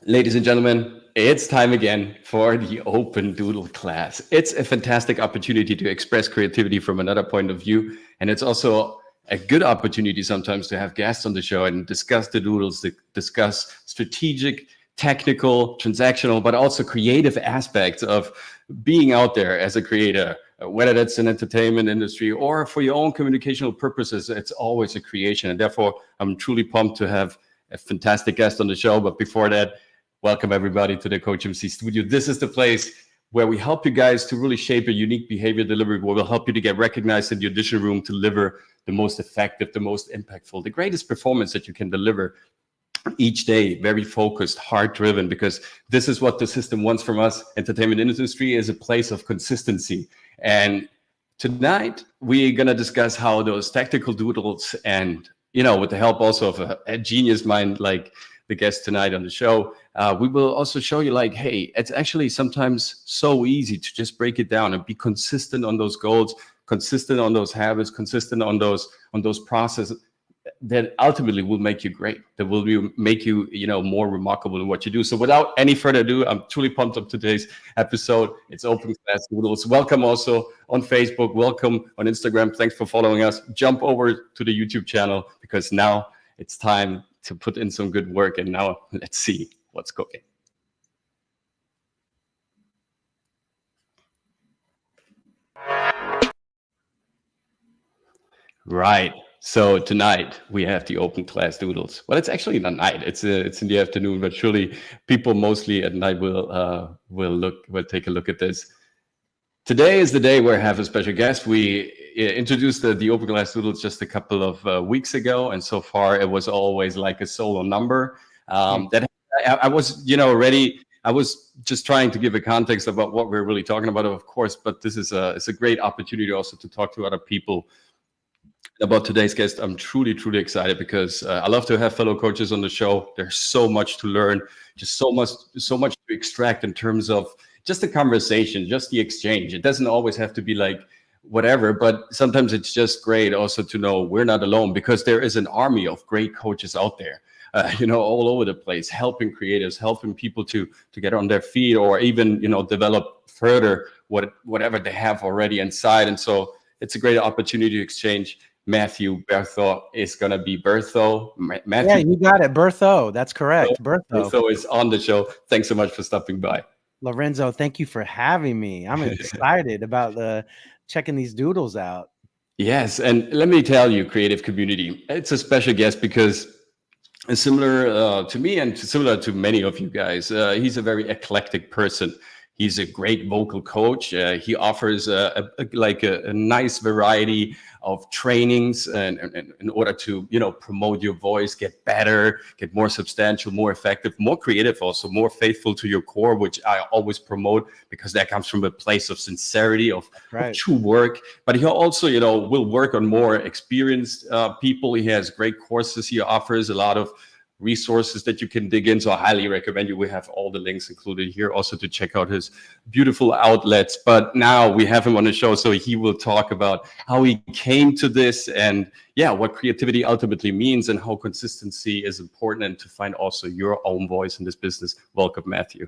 Ladies and gentlemen, it's time again for the Open Doodle class. It's a fantastic opportunity to express creativity from another point of view. And it's also a good opportunity sometimes to have guests on the show and discuss the doodles, to discuss strategic, technical, transactional, but also creative aspects of being out there as a creator, whether that's in entertainment industry or for your own communicational purposes. It's always a creation. And therefore, I'm truly pumped to have a fantastic guest on the show. But before that, welcome everybody to the COACHMC studio. This is the place where we help you guys to really shape a unique behavior delivery, where we'll help you to get recognized in the audition room to deliver the most effective, the most impactful, the greatest performance that you can deliver each day. Very focused, heart driven, because this is what the system wants from us. Entertainment industry is a place of consistency. And tonight we're going to discuss how those tactical doodles and, with the help also of a genius mind like the guest tonight on the show, we will also show you like, hey, it's actually sometimes so easy to just break it down and be consistent on those goals, consistent on those habits, consistent on those processes that ultimately will make you great, that will make you, more remarkable in what you do. So without any further ado, I'm truly pumped up today's episode. It's Open Class Doodles. Welcome also on Facebook. Welcome on Instagram. Thanks for following us. Jump over to the YouTube channel because now it's time to put in some good work. And now let's see what's cooking. Right. So tonight we have the Open Class Doodles. Well, it's actually not night. It's in the afternoon, but surely people mostly at night will take a look at this. Today is the day where I have a special guest. We introduced the Open Class Doodles just a couple of weeks ago, and so far it was always like a solo number. That I was, ready. I was just trying to give a context about what we're really talking about, of course. But this is it's a great opportunity also to talk to other people about today's guest. I'm truly, truly excited because I love to have fellow coaches on the show. There's so much to learn, just so much to extract in terms of just the conversation, just the exchange. It doesn't always have to be like whatever, but sometimes it's just great also to know we're not alone, because there is an army of great coaches out there, all over the place, helping creatives, helping people to get on their feet, or even, develop further whatever they have already inside. And so it's a great opportunity to exchange. Matthew Berthot is going to be Berthot. Matthew, yeah, you got it. Berthot. That's correct. Berthot is on the show. Thanks so much for stopping by. Lorenzo, thank you for having me. I'm excited about checking these doodles out. Yes. And let me tell you, creative community, it's a special guest because similar to me and similar to many of you guys, he's a very eclectic person. He's a great vocal coach. He offers a nice variety of trainings and in order to, promote your voice, get better, get more substantial, more effective, more creative, also more faithful to your core, which I always promote because that comes from a place of sincerity, of true work. But he also, will work on more experienced people. He has great courses. He offers a lot of resources that you can dig in. So I highly recommend you. We have all the links included here also to check out his beautiful outlets. But now we have him on the show, so he will talk about how he came to this and what creativity ultimately means and how consistency is important, and to find also your own voice in this business. Welcome, Matthew.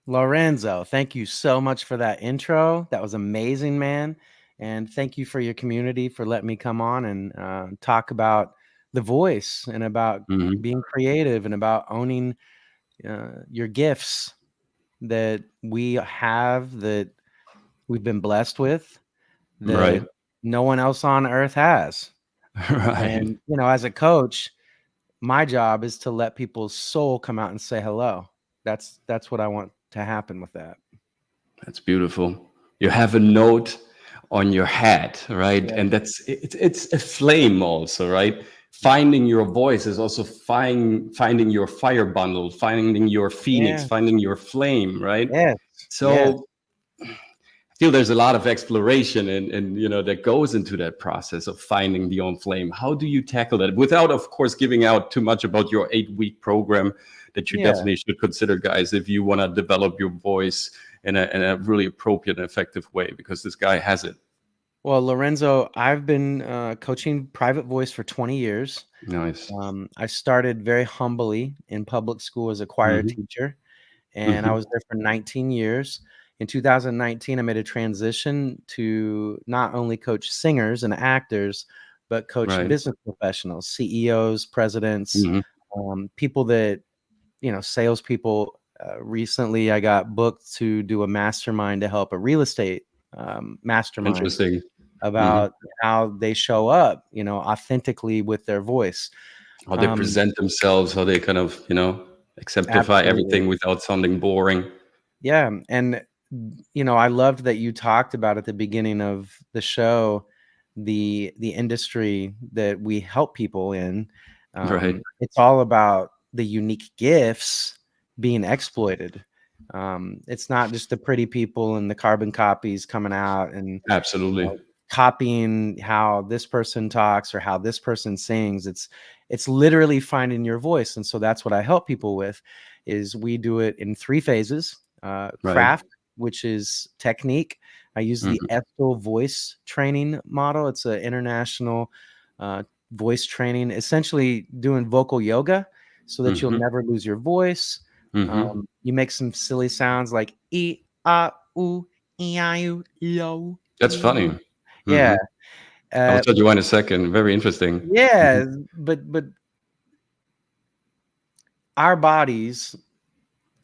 Lorenzo, thank you so much for that intro. That was amazing, man. And thank you for your community for letting me come on and talk about the voice and about being creative and about owning your gifts that we have, that we've been blessed with, that no one else on earth has. And, as a coach, my job is to let people's soul come out and say hello. That's what I want to happen with that. That's beautiful. You have a note on your hat, right? Yeah. And it's a flame also, right? Finding your voice is also finding your fire bundle, finding your phoenix, finding your flame, right? Yes. So I feel there's a lot of exploration and that goes into that process of finding the own flame. How do you tackle that without, of course, giving out too much about your 8-week program that you definitely should consider, guys, if you want to develop your voice in a really appropriate and effective way, because this guy has it. Well, Lorenzo, I've been coaching private voice for 20 years. Nice. I started very humbly in public school as a choir Hmm. teacher, and I Hmm. was there for 19 years. In 2019, I made a transition to not only coach singers and actors, but coach Right. business professionals, CEOs, presidents, Hmm. people that, salespeople. Recently, I got booked to do a mastermind to help a real estate mastermind Interesting. Hmm. about how they show up, authentically with their voice. How they Um, present themselves, how they kind of, exemplify Absolutely. everything without sounding boring. Yeah. And, I loved that you talked about at the beginning of the show, the industry that we help people in. Right. It's all about the unique gifts being exploited. It's not just the pretty people and the carbon copies coming out and Absolutely. copying how this person talks or how this person sings. It's literally finding your voice. And so that's what I help people with is we do it in 3 phases. Right. Craft, which is technique. I use the Hmm. Estel voice training model. It's an international voice training, essentially doing vocal yoga so that you'll Hmm. never lose your voice. Hmm. You make some silly sounds like e, ah, oo, e, I, oo, yo, That's e. funny. Yeah, Hmm. I will tell you why in a second. Very interesting. Hmm. yeah, but our bodies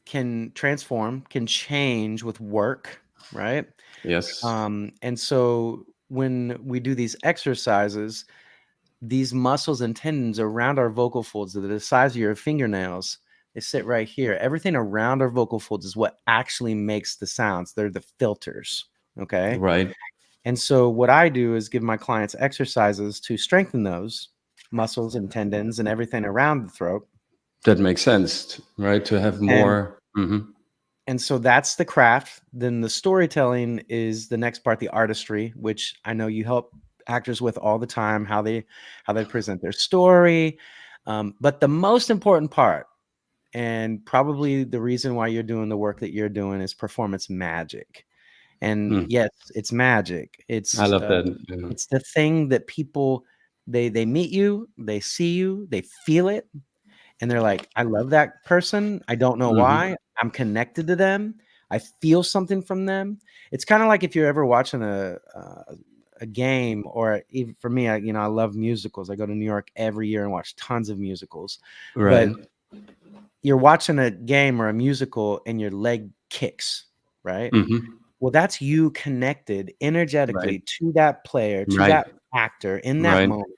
can transform, can change with work, right? Yes. And so when we do these exercises, these muscles and tendons around our vocal folds that are the size of your fingernails, they sit right here. Everything around our vocal folds is what actually makes the sounds. They're the filters. Okay. Right. And so what I do is give my clients exercises to strengthen those muscles and tendons and everything around the throat. That makes sense, right? To have And more. Hmm. and so that's the craft. Then the storytelling is the next part, the artistry, which I know you help actors with all the time, how they present their story. But the most important part, and probably the reason why you're doing the work that you're doing, is performance magic. And Mm. yes, it's magic. I love that. Yeah. It's the thing that people they meet you, they see you, they feel it, and they're like, I love that person. I don't know Hmm. why. I'm connected to them. I feel something from them. It's kind of like if you're ever watching a game, or even for me, I love musicals. I go to New York every year and watch tons of musicals. But Right. you're watching a game or a musical and your leg kicks, right? Hmm. Well, that's you connected Right. energetically to that player, to Right. that actor in that Right. moment.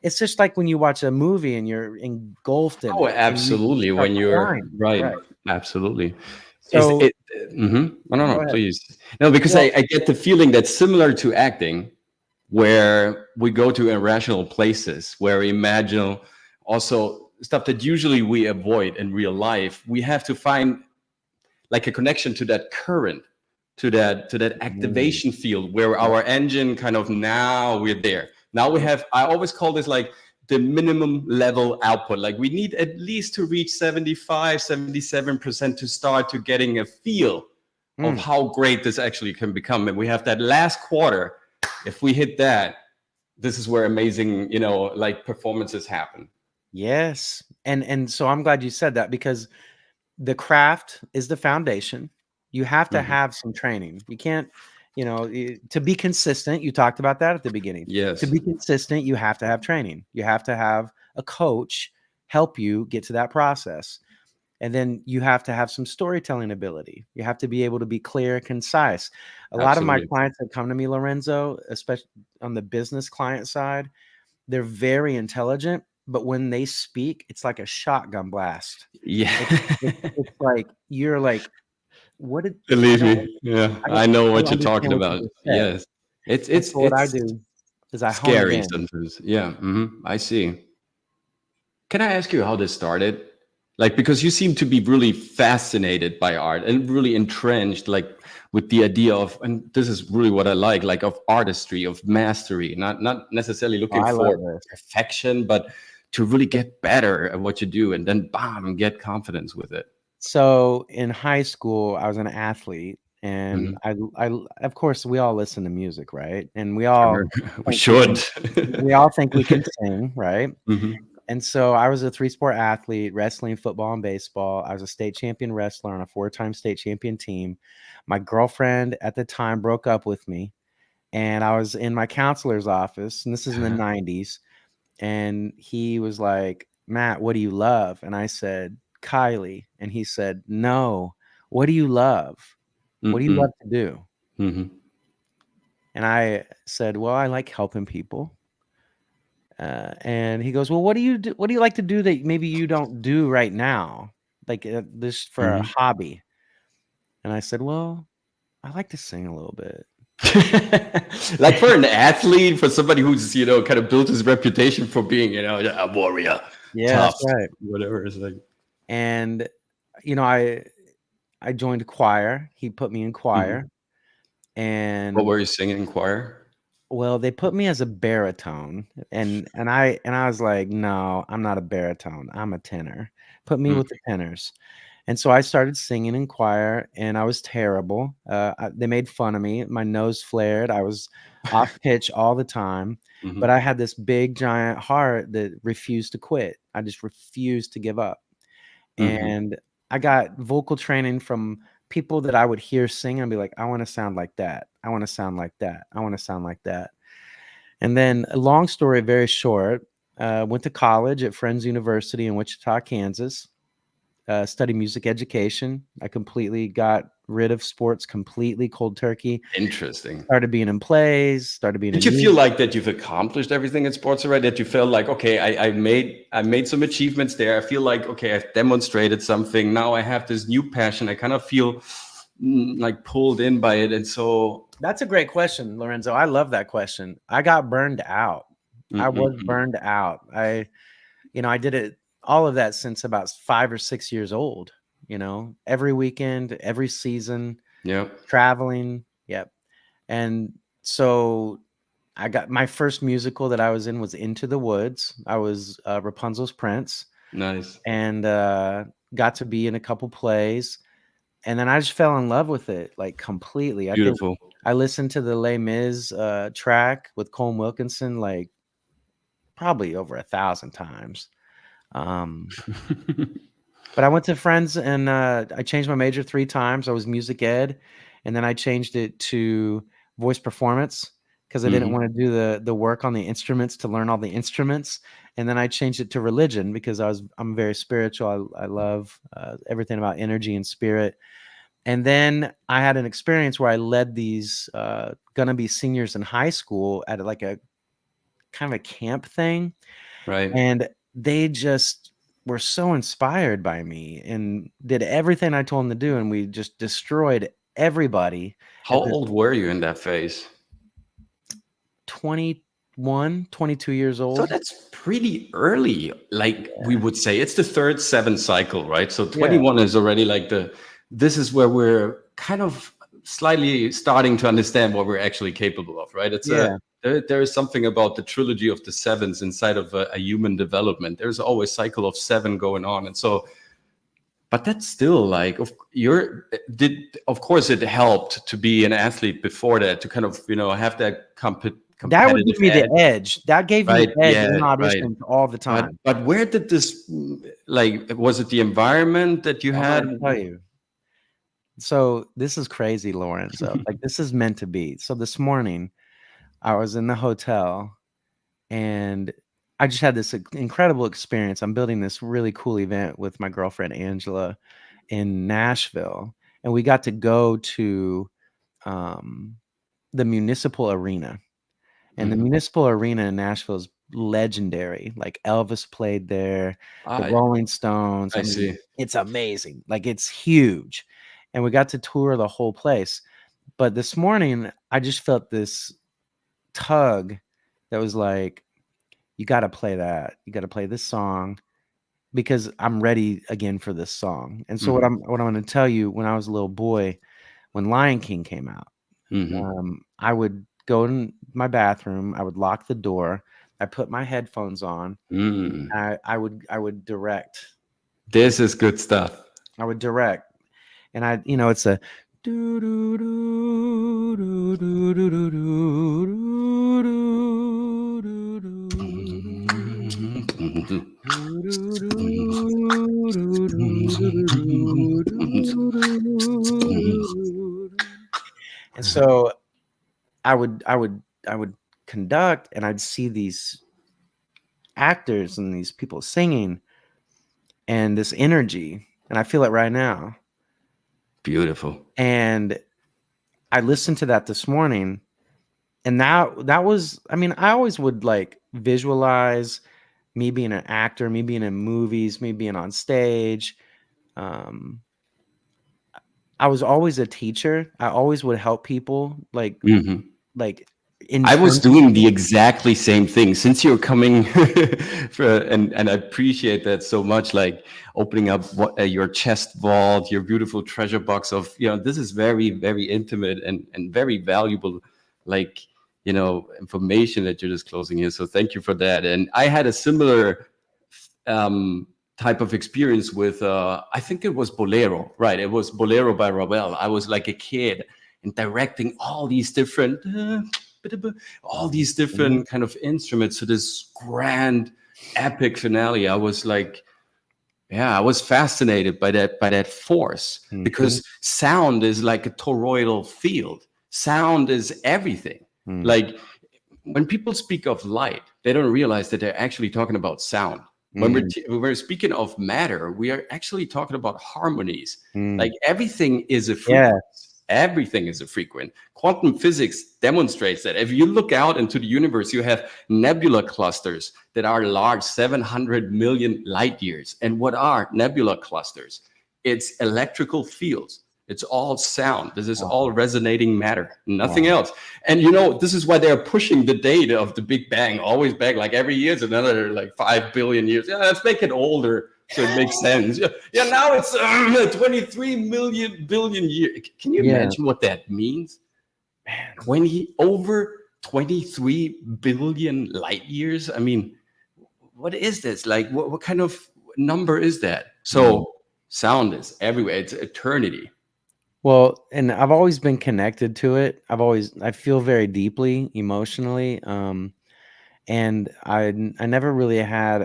It's just like when you watch a movie and you're engulfed in Oh, it and you absolutely. start When you're crying. right. Right. Absolutely. Is So it? Hmm. Oh, no, go no, ahead. please. No, because Well, I get the feeling that's similar to acting, where we go to irrational places, where we imagine also stuff that usually we avoid in real life. We have to find like a connection to that current, to that mm, activation field where right. our engine kind of, now we're there. Now we have, I always call this like the minimum level output. Like we need at least to reach 75, 77% to start to getting a feel of Mm, how great this actually can become. And we have that last quarter. If we hit that, this is where amazing, like performances happen. yes. And so I'm glad you said that, because the craft is the foundation. You have to Mhm. have some training. You can't, to be consistent. You talked about that at the beginning. To Yes, be consistent, you have to have training. You have to have a coach help you get to that process. And then you have to have some storytelling ability. You have to be able to be clear, concise. A lot of my absolutely. clients that come to me, Lorenzo, especially on the business client side, they're very intelligent, but when they speak, it's like a shotgun blast. Yeah. It's like you're like, "What did Believe me. Yeah, I know I don't what you're talking understand what you about. just said." Yes. It's And it's so what I it's do is I hone it scary in. sometimes. Yeah. I see. Can I ask you how this started? Like, because you seem to be really fascinated by art and really entrenched, like with the idea of, and this is really what I like of artistry, of mastery, not necessarily Oh, looking I love for this. perfection, but to really get better at what you do and then bam, get confidence with it. So in high school, I was an athlete, And Mhm. of course, we all listen to music, right? And we all Sure. We think we should. can, we all think we can sing, right? Mhm. And so I was a 3-sport athlete, wrestling, football, and baseball. I was a state champion wrestler on a 4-time state champion team. My girlfriend at the time broke up with me, and I was in my counselor's office, and this is in the Uh-huh. 90s. And he was like, Matt, what do you love? And I said, Kylie. And he said, no, what do you love? What do you Mm-mm. love to do? Mhm. And I said, well, I like helping people. And he goes, well, what do you do? What do you like to do that maybe you don't do right now? Like this for a Mhm. hobby. And I said, well, I like to sing a little bit. Like for an athlete, for somebody who's, kind of built his reputation for being, a warrior, Yeah, that's tough, right. whatever. It's like, And, you know, I joined choir. He put me in mhm. choir. What And were you singing in choir? well, they put me as a baritone, and I was like, "No, I'm not a baritone. I'm a tenor. Put me Mm. with the tenors." And so I started singing in choir, and I was terrible. They made fun of me. My nose flared. I was off pitch all the time, but Mhm. I had this big giant heart that refused to quit. I just refused to give up. Mhm. And I got vocal training from people that I would hear sing and be like, I want to sound like that. I want to sound like that. I want to sound like that. And then, a long story, very short, went to college at Friends University in Wichita, Kansas, studied music education. I completely got rid of sports completely, cold turkey. Interesting. Started being in plays, started being Did in you feel music. like that you've accomplished everything in sports already? That you felt like, okay, I made some achievements there. I feel like, okay, I've demonstrated something. Now I have this new passion. I kind of feel like pulled in by it. And so, That's a great question, Lorenzo. I love that question. I got burned out. I was mm-mm-mm. burned out. I did it all of that since about 5 or 6 years old, every weekend, every season, Yeah, traveling. Yep. And so I got my first musical that I was in was Into the Woods. I was Rapunzel's prince, nice. and got to be in a couple plays. And then I just fell in love with it, like, completely. I think Beautiful. I listened to the Les Mis track with Colm Wilkinson like probably over 1,000 times. Um, but I went to Friends, and I changed my major 3 times. I was music ed, and then I changed it to voice performance because I didn't Mhm. want to do the work on the instruments to learn all the instruments. And then I changed it to religion because I'm very spiritual. I love everything about energy and spirit. And then I had an experience where I led these gonna be seniors in high school at like a kind of a camp thing, Right. and they just were so inspired by me and did everything I told them to do, and we just destroyed everybody How at this old were you in that phase? 21, 22 years So old. that's pretty early. Like we Yeah. would say, it's the third seven cycle, right? So Yeah. 21 is already like this is where we're kind of slightly starting to understand what we're actually capable of, right? Yeah. There is something about the trilogy of the sevens inside of a human development. There's always cycle of 7 going on. And so, but that's still like, of course it helped to be an athlete before that, to kind of, have that That would give competitive me the edge. edge. That gave me Right. the edge in Yeah. Right. auditions all the But time. but where did this like was it the environment that you I'm had? gonna tell you. So this is crazy, Lorenzo. Like, this is meant to be. So this morning I was in the hotel, and I just had this incredible experience. I'm building this really cool event with my girlfriend Angela in Nashville, and we got to go to um, the municipal arena. And the Mhm. municipal arena in Nashville is legendary. Like, Elvis played there, the I Rolling Stones. I I mean, see. it's amazing. Like, it's huge. And we got to tour the whole place. But this morning, I just felt this tug that was like, you got to play that. You got to play this song because I'm ready again for this song. And so Mhm. what I'm going to tell you, when I was a little boy, when Lion King came out, Mhm. I would go in my bathroom, I would lock the door, I put my headphones on, Mm. I would direct. This is good stuff. I would direct. And it's a Do, do, do, do, do, do, do, do, do, do, and so I would conduct, and I'd see these actors and these people singing and this energy, and I feel it right now. Beautiful. And I listened to that this morning, and that was, I mean, I always would like visualize me being an actor, me being in movies, me being on stage. I was always a teacher. I always would help people, like in I was terms doing the exactly same thing since you're coming, and I appreciate that so much. Like opening up your chest vault, your beautiful treasure box of, this is very, very intimate and very valuable, like, information that you're disclosing here. So thank you for that. And I had a similar type of experience with, I think it was Bolero, right? It was Bolero by Ravel. I was like a kid and directing all these different kind of instruments to this grand epic finale. I was like, I was fascinated by that force, because sound is like a toroidal field. Sound is everything. Like when people speak of light, they don't realize that they're actually talking about sound. When we're speaking of matter, we are actually talking about harmonies. Like everything is a frequency. Everything is a frequency. Quantum physics demonstrates that. If you look out into the universe, you have nebula clusters that are large, 700 million light years. And what are nebula clusters? It's electrical fields. It's all sound. This is all resonating matter, nothing else. And this is why they're pushing the date of the Big Bang always back. Like every year is another like 5 billion years. Let's make it older so it makes sense. Now it's 23 billion years. Can you imagine what that means? Over 23 billion light years. I mean, what is this? Like, what kind of number is that? So sound is everywhere. It's eternity. Well, and I've always been connected to it. I feel very deeply emotionally. And I never really had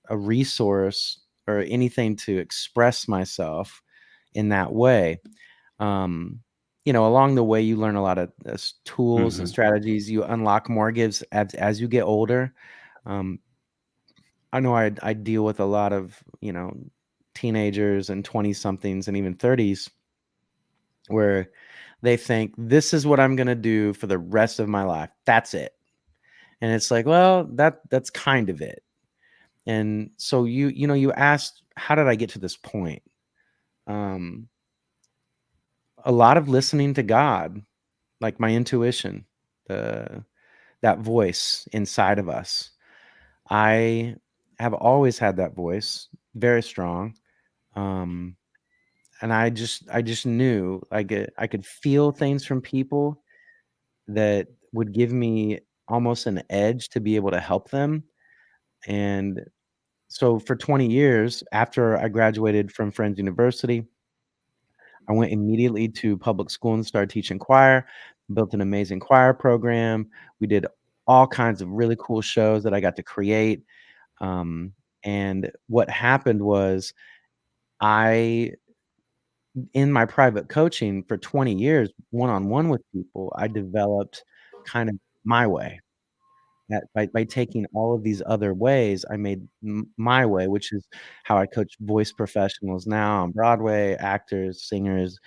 a resource or anything to express myself in that way. Along the way, you learn a lot of tools and strategies. You unlock more gifts as you get older. I know I deal with a lot of, teenagers and 20-somethings and even 30s where they think this is what I'm going to do for the rest of my life. That's it. And it's like, well, that's kind of it. And so you asked, how did I get to this point? A lot of listening to God, like my intuition, that voice inside of us. I have always had that voice, very strong. And I just knew I could feel things from people that would give me almost an edge to be able to help them. And so for 20 years after I graduated from Friends University, I went immediately to public school and started teaching choir, built an amazing choir program. We did all kinds of really cool shows that I got to create. And what happened was in my private coaching for 20 years, one-on-one with people, I developed kind of my way. That by taking all of these other ways, I made my way, which is how I coach voice professionals now on Broadway, actors, singers,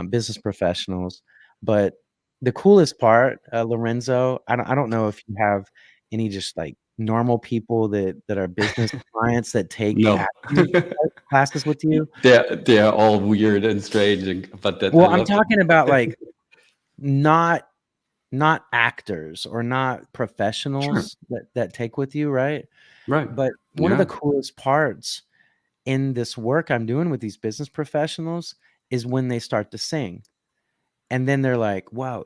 business professionals. But the coolest part, Lorenzo, I don't know if you have any just like normal people that are business clients that take No. acting classes with you. They're all weird and strange, but that I Well, I'm love talking about like not actors or not professionals that take with you, right? Right. But one of the coolest parts in this work I'm doing with these business professionals is when they start to sing. And then they're like, wow,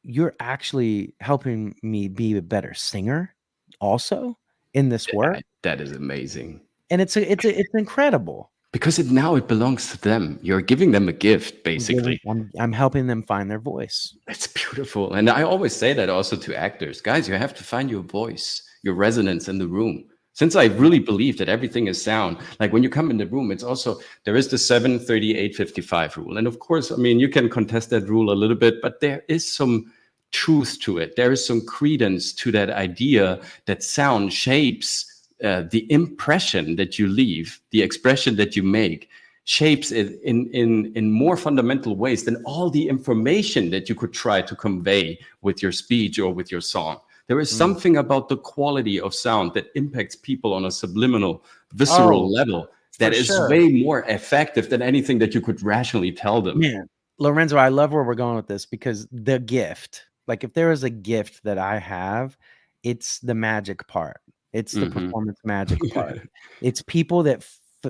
you're actually helping me be a better singer also in this work. That is amazing. And it's incredible. Because now it belongs to them. You're giving them a gift, basically. I'm helping them find their voice. It's beautiful. And I always say that also to actors. Guys, you have to find your voice, your resonance in the room. Since I really believe that everything is sound, like when you come in the room, it's also, there is the 7-38-55 rule. And of course, I mean, you can contest that rule a little bit, but there is some truth to it. There is some credence to that idea that sound shapes the impression that you leave, the expression that you make, shapes it in more fundamental ways than all the information that you could try to convey with your speech or with your song. There is something about the quality of sound that impacts people on a subliminal, visceral level that is way more effective than anything that you could rationally tell them. Man, Lorenzo, I love where we're going with this, because the gift, like if there is a gift that I have, it's the magic part. It's the performance magic part. It's people that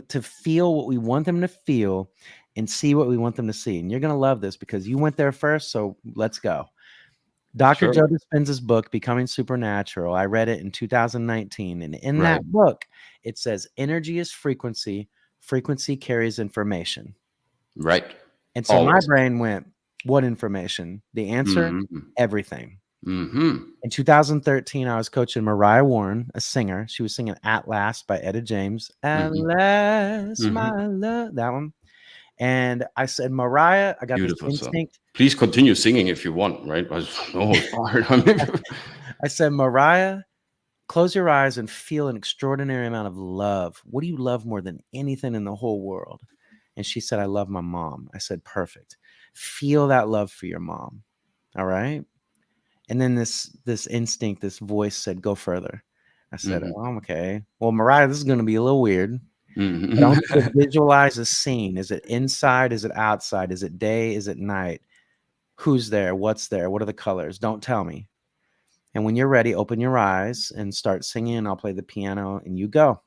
to feel what we want them to feel and see what we want them to see. And you're going to love this because you went there first. So let's go. Dr. Joe Dispenza's book, Becoming Supernatural. I read it in 2019. And in that book, it says energy is frequency. Frequency carries information. Right. And so my brain went, what information? The answer, everything. In 2013, I was coaching Mariah Warren, a singer. She was singing At Last by Etta James. At last, my love. That one. And I said, Mariah, I got Beautiful this instinct. Song. Please continue singing if you want, right? I said, Mariah, close your eyes and feel an extraordinary amount of love. What do you love more than anything in the whole world? And she said, I love my mom. I said, perfect. Feel that love for your mom. All right. And then this instinct, this voice said, go further. I said, oh, okay. Well, Mariah, this is going to be a little weird. I want you to visualize a scene. Is it inside? Is it outside? Is it day? Is it night? Who's there? What's there? What are the colors? Don't tell me. And when you're ready, open your eyes and start singing. I'll play the piano and you go.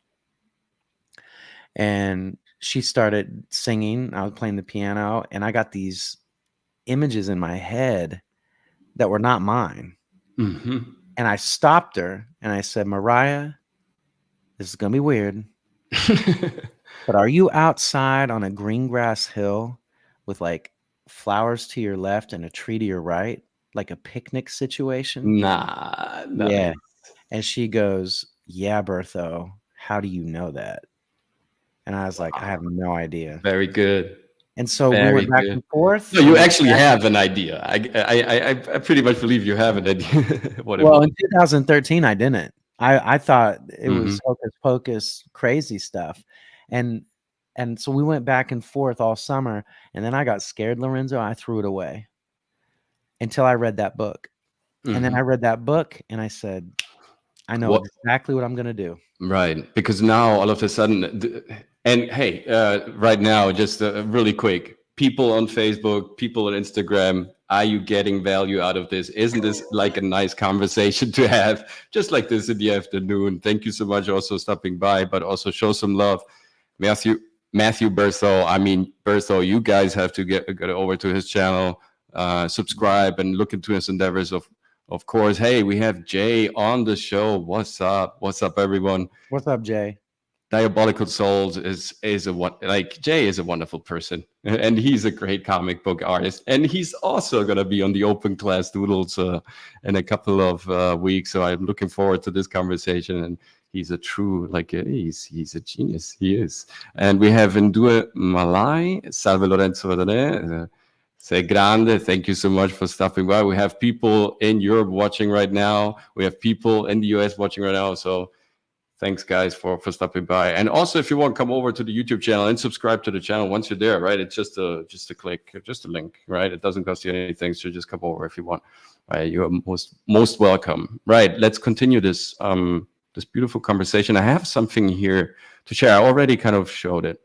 And she started singing. I was playing the piano and I got these images in my head that were not mine. And I stopped her and I said, Mariah, this is going to be weird. But are you outside on a green grass hill with like flowers to your left and a tree to your right, like a picnic situation? Nah. Yeah. And she goes, yeah, Berthot, how do you know that? And I was like, I have no idea. Very good. And so we went back and forth. No, you actually have an idea. I pretty much believe you have an idea. Well, in 2013, I didn't. I thought it was hocus pocus, crazy stuff. And so we went back and forth all summer. And then I got scared, Lorenzo. I threw it away until I read that book. And then I read that book and I said, I know exactly what I'm going to do. Right. Because now all of a sudden, and hey, right now, just really quick, people on Facebook, people on Instagram, are you getting value out of this? Isn't this like a nice conversation to have just like this in the afternoon? Thank you so much also stopping by, but also show some love. Matthew Berthot, I mean, Berthot, you guys have to get over to his channel, subscribe and look into his endeavors. Of course, hey, we have Jay on the show. What's up? What's up, everyone? What's up, Jay? Diabolical Souls is Jay is a wonderful person, and he's a great comic book artist, and he's also gonna be on the Open Class Doodles in a couple of weeks. So I'm looking forward to this conversation. And he's a true he's a genius. He is. And we have Indue Malai. Salve Lorenzo Patanè. Sei grande. Thank you so much for stopping by. We have people in Europe watching right now. We have people in the US watching right now. So thanks, guys, for stopping by. And also, if you want, come over to the YouTube channel and subscribe to the channel once you're there, right? It's just a click, just a link, right? It doesn't cost you anything, so just come over if you want. Right? You're most welcome. Right? Let's continue this this beautiful conversation. I have something here to share. I already kind of showed it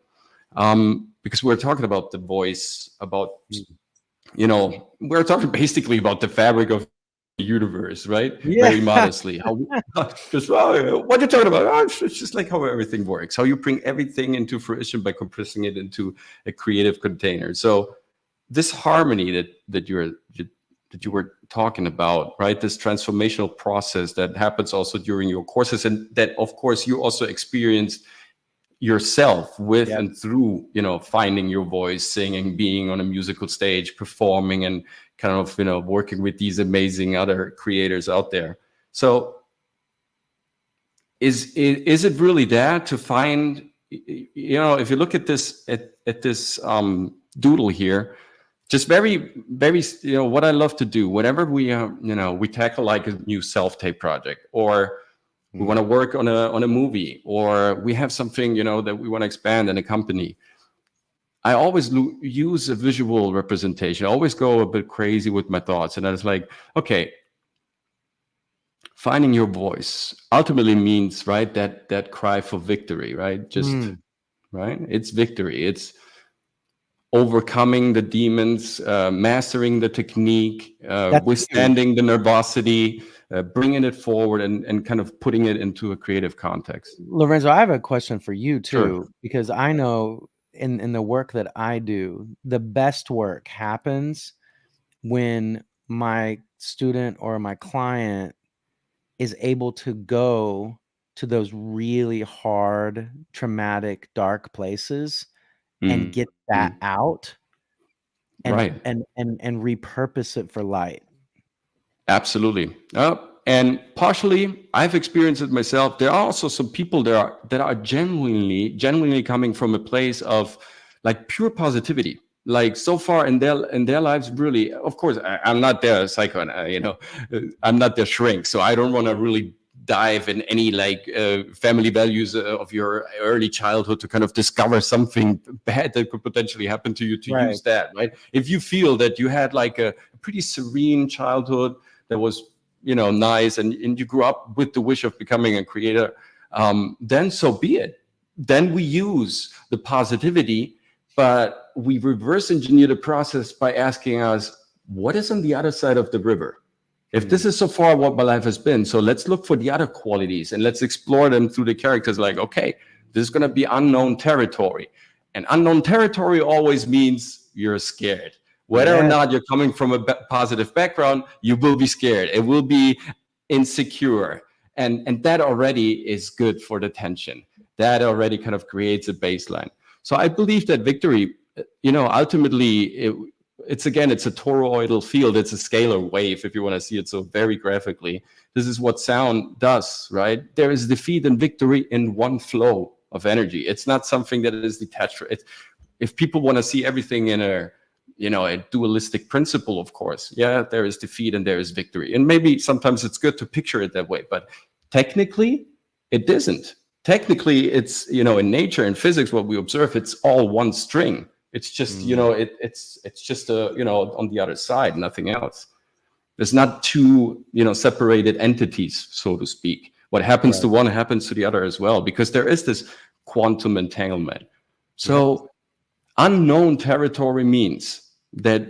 because we're talking about the voice, about we're talking basically about the fabric of universe, right? Very modestly. What you're talking about? It's just like how everything works. How you bring everything into fruition by compressing it into a creative container. So this harmony that you were talking about, right? This transformational process that happens also during your courses, and that of course you also experienced yourself with Yep. and through, you know, finding your voice, singing, being on a musical stage, performing, and kind of, you know, working with these amazing other creators out there. So is it really that to find, you know, if you look at this doodle here, just very, very, you know, what I love to do whenever we, you know, we tackle like a new self-tape project, or we want to work on a movie, or we have something, you know, that we want to expand in a company, I always use a visual representation. I always go a bit crazy with my thoughts, and I was like, okay, finding your voice ultimately means, right, that cry for victory, right? Just right, it's victory. It's overcoming the demons, mastering the technique, withstanding the nervosity, bringing it forward, and kind of putting it into a creative context. Lorenzo, I have a question for you too, Sure. because I know in the work that I do, the best work happens when my student or my client is able to go to those really hard, traumatic, dark places and get that out and Right. and repurpose it for light. Absolutely. And partially, I've experienced it myself. There are also some people that are genuinely coming from a place of like pure positivity. Like so far in their lives, really. Of course, I'm not their psycho, you know, I'm not their shrink, so I don't want to really dive in any like family values of your early childhood to kind of discover something bad that could potentially happen to you, to use that, right? If you feel that you had like a pretty serene childhood that was, you know, nice, and you grew up with the wish of becoming a creator, then so be it. Then we use the positivity, but we reverse engineer the process by asking us, what is on the other side of the river? If this is so far what my life has been, so let's look for the other qualities and let's explore them through the characters. Like, okay, this is going to be unknown territory. And unknown territory always means you're scared. Whether or not you're coming from a positive background, you will be scared. It will be insecure. And that already is good for the tension. That already kind of creates a baseline. So I believe that victory, you know, ultimately, it's a toroidal field. It's a scalar wave, if you want to see it so very graphically. This is what sound does, right? There is defeat and victory in one flow of energy. It's not something that is detached. If people want to see everything in a, you know, a dualistic principle, of course, yeah, there is defeat and there is victory. And maybe sometimes it's good to picture it that way, but technically it isn't. Technically, it's, you know, in nature and physics, what we observe, it's all one string. It's just, you know, it's just a, you know, on the other side, nothing else. There's not two, you know, separated entities, so to speak. What happens to one happens to the other as well, because there is this quantum entanglement. So unknown territory means that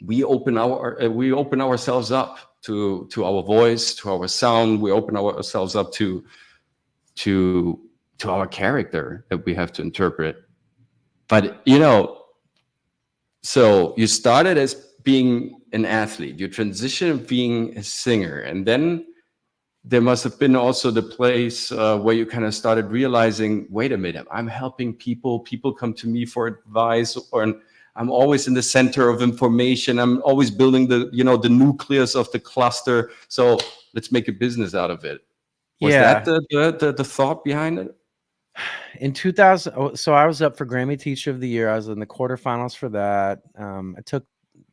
we open ourselves up to our voice, to our sound. We open ourselves up to our character that we have to interpret. But, you know, so you started as being an athlete, you transitioned being a singer, and then there must have been also the place where you kind of started realizing, wait a minute, I'm helping people. People come to me for advice, or I'm always in the center of information. I'm always building the, you know, the nucleus of the cluster. So let's make a business out of it. Was that the thought behind it? In 2000, so I was up for Grammy Teacher of the Year. I was in the quarterfinals for that. I took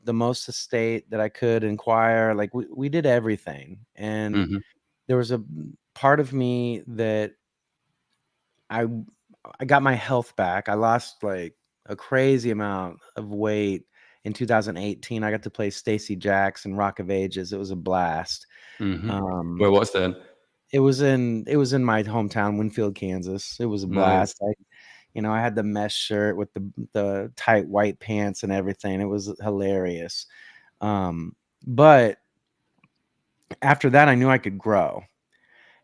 the most estate that I could in choir. Like we did everything. And there was a part of me that I got my health back. I lost like a crazy amount of weight in 2018. I got to play Stacey Jackson, Rock of Ages. It was a blast. Where was that? It was in my hometown, Winfield, Kansas. It was a blast. Nice. I had the mesh shirt with the tight white pants and everything. It was hilarious. But after that, I knew I could grow.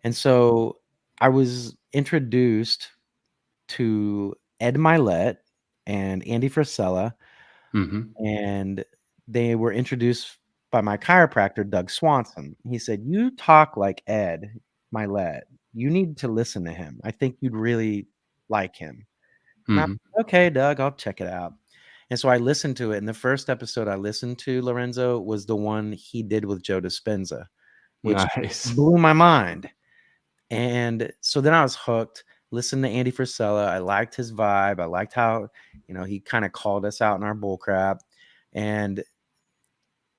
And so I was introduced to Ed Milet and Andy Frisella, and they were introduced by my chiropractor, Doug Swanson. He said, "You talk like Ed Milet. You need to listen to him. I think you'd really like him. And I'm okay, Doug, I'll check it out. And so I listened to it. And the first episode I listened to, Lorenzo, was the one he did with Joe Dispenza, which Nice. blew my mind. And so then I was hooked, listened to Andy Frisella. I liked his vibe. I liked how, he kind of called us out in our bullcrap. And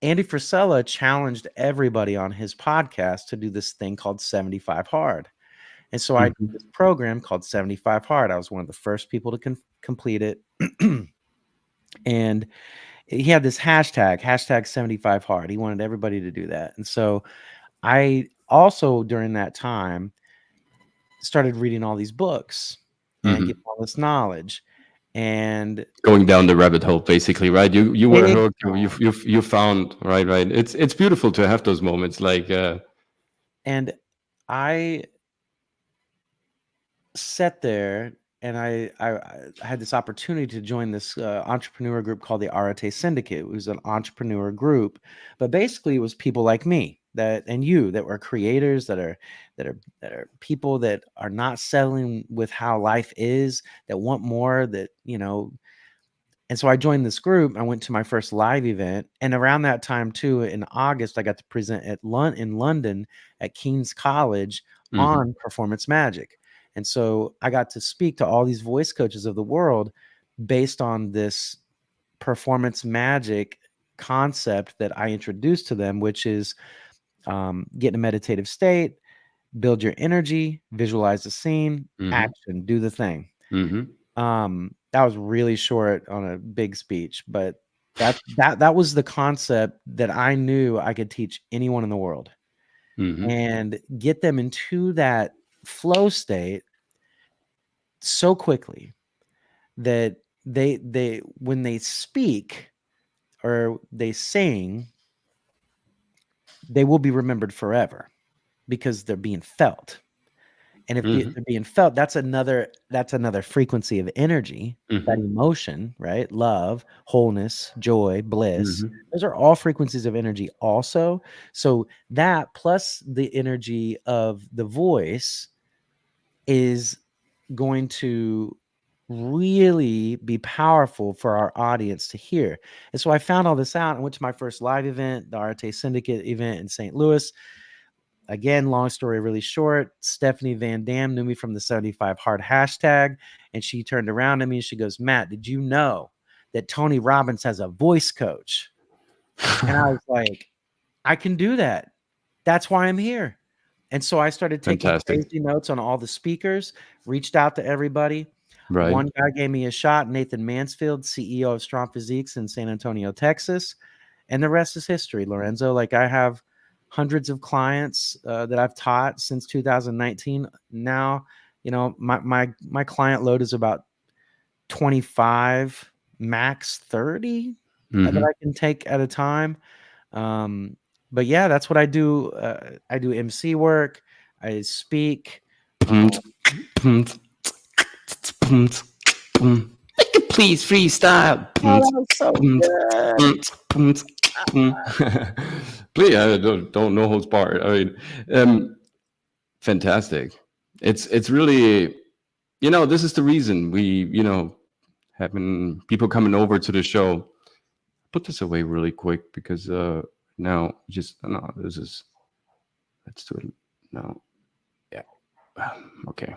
Andy Frisella challenged everybody on his podcast to do this thing called 75 Hard. And so I did this program called 75 Hard. I was one of the first people to complete it. And he had this hashtag 75 Hard. He wanted everybody to do that. And so I also, during that time, started reading all these books and getting all this knowledge and going down the rabbit hole, basically, right? You were hooked. You found right. It's beautiful to have those moments, like. And I sat there and I had this opportunity to join this entrepreneur group called the Arate Syndicate. It was an entrepreneur group, but basically it was people like me that were creators, that are people that are not settling with how life is, that want more, that And so I joined this group. I went to my first live event, and around that time too, in August, I got to present in London at King's College on performance magic. And so I got to speak to all these voice coaches of the world based on this performance magic concept that I introduced to them, which is get in a meditative state, build your energy, visualize the scene, action, do the thing. That was really short on a big speech, but that was the concept that I knew I could teach anyone in the world and get them into that flow state so quickly that they when they speak or they sing, they will be remembered forever because they're being felt. And if they're being felt, that's another frequency of energy, that emotion, right? Love, wholeness, joy, bliss. Those are all frequencies of energy also. So that plus the energy of the voice is going to really be powerful for our audience to hear. And so I found all this out. I went to my first live event, the Arate Syndicate event in St. Louis. Again, long story really short, Stephanie Van Dam knew me from the 75 Hard hashtag, and she turned around to me and she goes, "Matt, did you know that Tony Robbins has a voice coach?" And I was like, I can do that. That's why I'm here. And so I started taking crazy notes on all the speakers, reached out to everybody. Right. One guy gave me a shot, Nathan Mansfield, CEO of Strong Physiques in San Antonio, Texas. And the rest is history, Lorenzo. Like, I have hundreds of clients that I've taught since 2019. Now, my client load is about 25, max 30 that I can take at a time. But yeah, that's what I do. I do MC work. I speak. Please freestyle. Oh, that was so good. Please, I don't know who's part. I mean, fantastic. It's really, this is the reason we, having people coming over to the show. Put this away really quick because now let's do it now. Yeah. Okay.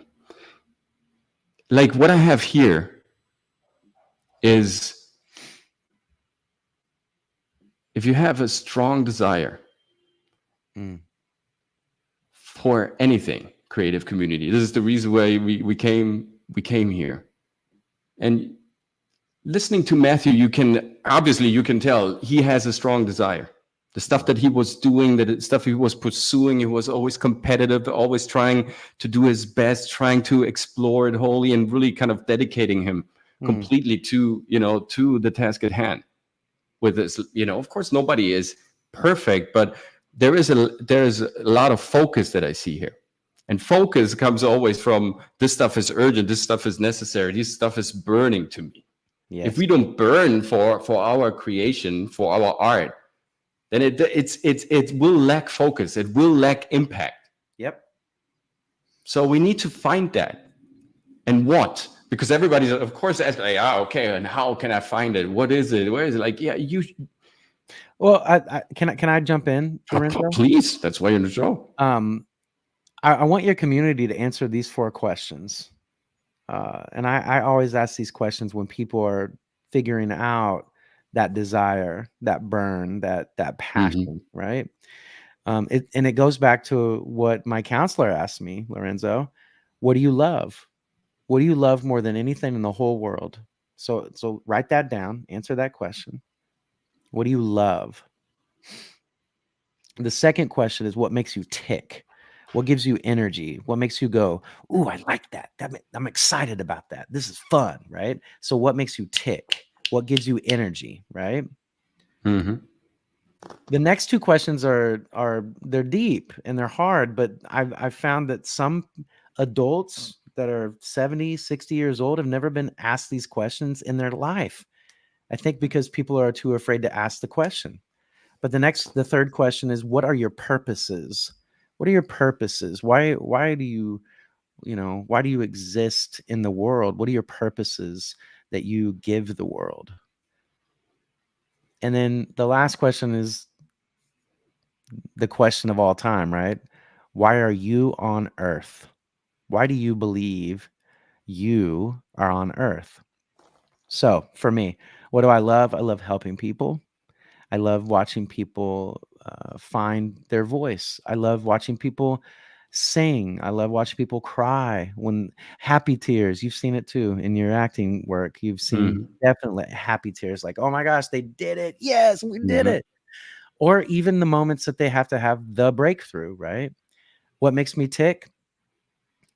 Like what I have here is, if you have a strong desire for anything, creative community, this is the reason why we came here. And listening to Matthew, you can tell he has a strong desire. The stuff that he was doing, the stuff he was pursuing, he was always competitive, always trying to do his best, trying to explore it wholly, and really kind of dedicating him completely to the task at hand. With this, of course, nobody is perfect, but there is a lot of focus that I see here. And focus comes always from, this stuff is urgent, this stuff is necessary, this stuff is burning to me. Yes. If we don't burn for our creation, for our art, then it will lack focus. It will lack impact. Yep. So we need to find that. and what? Because everybody's of course asking, like, okay, and how can I find it? What is it? Where is it? Like, yeah, you. Well, can I jump in, Lorenzo? Please, that's why you're in the show. I want your community to answer these 4 questions. And I always ask these questions when people are figuring out that desire, that burn, that passion, right? And it goes back to what my counselor asked me, Lorenzo. What do you love? What do you love more than anything in the whole world? So write that down. Answer that question. What do you love? The second question is, what makes you tick? What gives you energy? What makes you go, ooh, I like that. I'm excited about that. This is fun, right? So what makes you tick? What gives you energy, right? The next 2 questions are they're deep and they're hard, but I've found that some adults that are 70, 60 years old have never been asked these questions in their life. I think because people are too afraid to ask the question. But the third question is, what are your purposes? What are your purposes? Why do you exist in the world? What are your purposes that you give the world? And then the last question is the question of all time, right? Why are you on earth? Why do you believe you are on earth? So for me, what do I love? I love helping people. I love watching people find their voice. I love watching people sing. I love watching people cry when happy tears. You've seen it too in your acting work. You've seen definitely happy tears, like, oh my gosh, they did it. Yes, we did it. Or even the moments that they have to have the breakthrough, right? What makes me tick?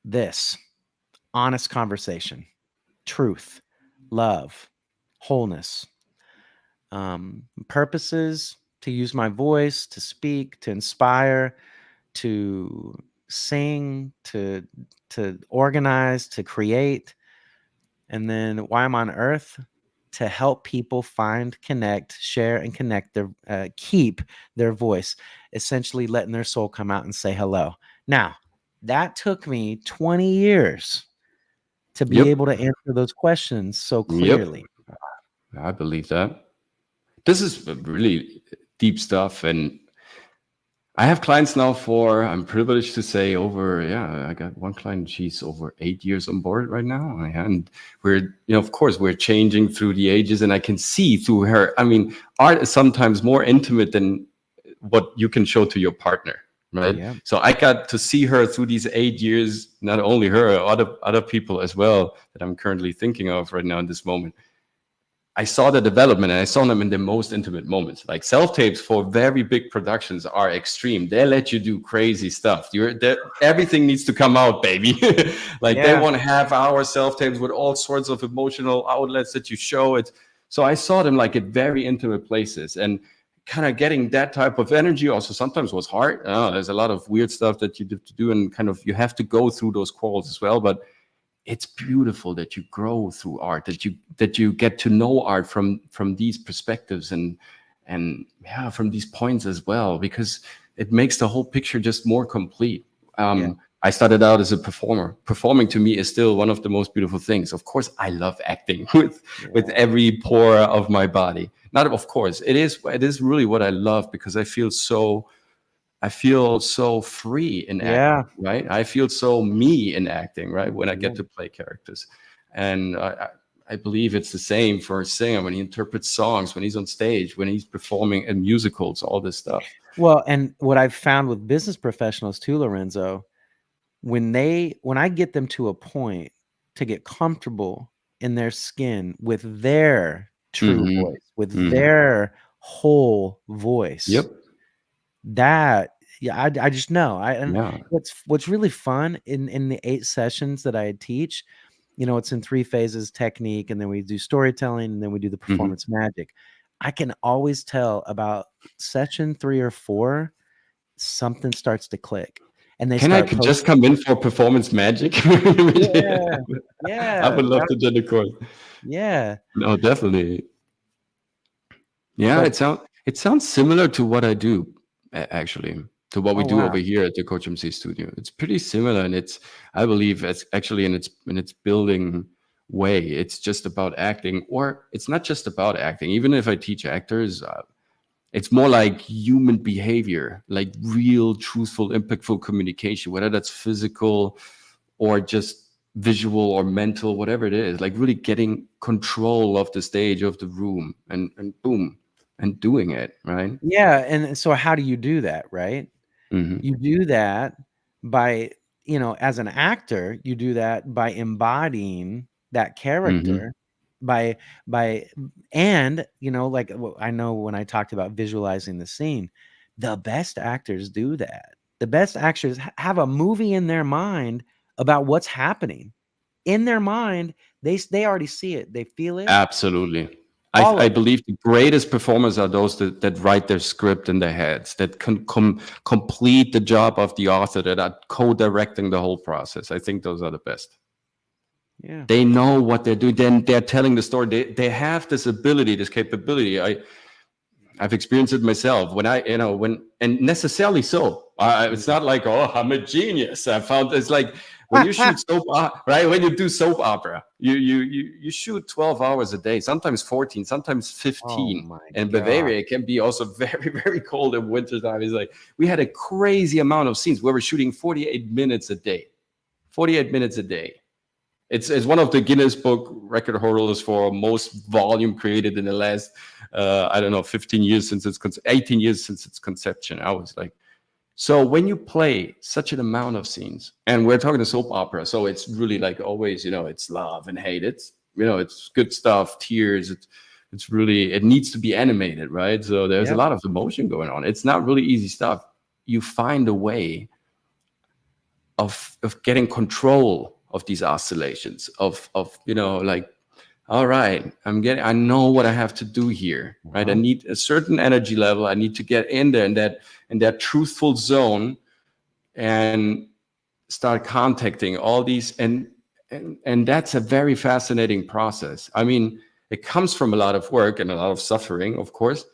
This honest conversation, truth, love, wholeness. Purposes: to use my voice, to speak, to inspire, to sing, to organize, to create. And then why I'm on earth: to help people find, connect, share, and connect their keep their voice, essentially letting their soul come out and say hello. Now, that took me 20 years to be able to answer those questions so clearly. I believe that. This is really deep stuff. And I have clients now I'm privileged to say I got one client, she's over 8 years on board right now. And we're, of course, we're changing through the ages, and I can see through her. I mean, art is sometimes more intimate than what you can show to your partner, right? Yeah. So I got to see her through these 8 years, not only her, other people as well that I'm currently thinking of right now in this moment. I saw the development, and I saw them in the most intimate moments. Like self-tapes for very big productions are extreme. They let you do crazy stuff. Everything needs to come out, baby. They want to have our self-tapes with all sorts of emotional outlets that you show it. So I saw them like at very intimate places, and kind of getting that type of energy also sometimes was hard. There's a lot of weird stuff that you have to do, and kind of you have to go through those quarrels as well. But it's beautiful that you grow through art, that you get to know art from these perspectives and from these points as well, because it makes the whole picture just more complete. I started out as a performer. Performing to me is still one of the most beautiful things. Of course, I love acting with every pore of my body. Not of course, it is really what I love, because I feel so free in acting, right? I feel so me in acting, right? When I get to play characters. And I believe it's the same for a singer when he interprets songs, when he's on stage, when he's performing in musicals, all this stuff. Well, and what I've found with business professionals too, Lorenzo, when I get them to a point to get comfortable in their skin with their true voice, with their whole voice. That I just know. What's really fun in the 8 sessions that I teach, it's in 3 phases: technique, and then we do storytelling, and then we do the performance magic. I can always tell about session 3 or 4, something starts to click. And they just come in for performance magic? Yeah. I would love to do the course. Yeah. No, definitely. Yeah, it sounds similar to what I do, actually. to what we Oh, do over wow. here at the COACHMC studio. It's pretty similar, and it's, I believe, it's actually in its building way. It's just about acting, or it's not just about acting. Even if I teach actors, it's more like human behavior, like real, truthful, impactful communication, whether that's physical or just visual or mental, whatever it is, like really getting control of the stage, of the room, and boom, and doing it, right? Yeah, and so how do you do that, right? Hmm. You do that by, you know, as an actor, you do that by embodying that Hmm. character by by and, you know, like I know when I talked about visualizing the scene, the best actors do that. The best actors have a movie in their mind about what's happening. In their mind, they already see it. They feel it. Absolutely. All I of it. believe the greatest performers are those that write their script in their heads, that can complete the job of the author, that are co-directing the whole process. I think those are the best. Yeah. They know what they're doing. Then they're telling the story. They have this ability, this capability. I've experienced it myself when and necessarily so. It's not like, oh, I'm a genius. I found it's like when you shoot soap opera, right? When you do soap opera, you shoot 12 hours a day, sometimes 14, sometimes Oh 15. my And god. Bavaria, it can be also very, very cold in wintertime. It's like we had a crazy amount of scenes where we're shooting 48 minutes a day. 48 minutes a day. It's one of the Guinness Book record holders for most volume created in the last, I don't know, 15 years since 18 years since its conception. I was like, so when you play such an amount of scenes, and we're talking a soap opera, so it's really like always, it's love and hate. It's, it's good stuff, tears. It's really, it needs to be animated, right? So there's a Yep. lot of emotion going on. It's not really easy stuff. You find a way of getting control of these oscillations of like, all right, I know what I have to do here, right? I need a certain energy level. I need to get in there in that truthful zone and start contacting all these, and that's a very fascinating process. I mean, it comes from a lot of work and a lot of suffering, of course,